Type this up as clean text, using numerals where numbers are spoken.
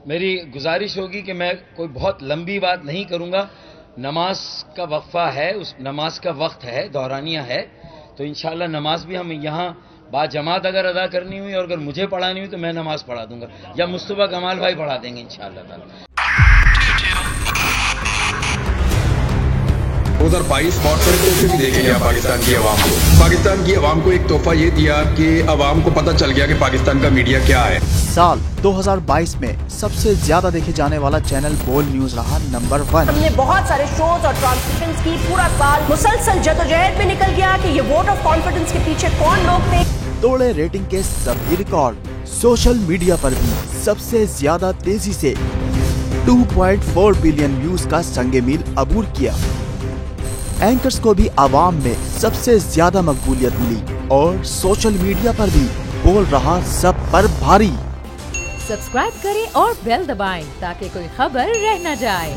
میری گزارش ہوگی کہ میں کوئی بہت لمبی بات نہیں کروں گا. نماز کا وقفہ ہے، اس نماز کا وقت ہے، دورانیہ ہے، تو انشاءاللہ نماز بھی ہم یہاں با جماعت اگر ادا کرنی ہوئی اور اگر مجھے پڑھانی ہوئی تو میں نماز پڑھا دوں گا، یا مصطفیٰ کمال بھائی پڑھا دیں گے انشاءاللہ تعالی. 2022 بہت بڑے تحفے بھی دیکھیں گے پاکستان کی عوام کو. پاکستان کی عوام کو ایک تحفہ یہ دیا کہ عوام کو پتہ چل گیا کہ پاکستان کا میڈیا کیا ہے. سال 2022 میں سب سے زیادہ دیکھے جانے والا چینل بول نیوز رہا نمبر 1. ہم نے بہت سارے شوز اور ٹرانسمیشنز کی، پورا سال مسلسل جدوجہد میں نکل گیا کہ یہ ووٹ آف کانفیڈنس کے پیچھے کون لوگ تھے. توڑے ریٹنگ کے سبھی ریکارڈ. سوشل میڈیا پر بھی سب سے زیادہ تیزی سے 2.4 بلین ویوز کا سنگ میل عبور کیا. اینکرز کو بھی عوام میں سب سے زیادہ مقبولیت ملی اور سوشل میڈیا پر بھی بول رہا سب پر بھاری. سبسکرائب کریں اور بیل دبائیں تاکہ کوئی خبر رہ نہ جائے.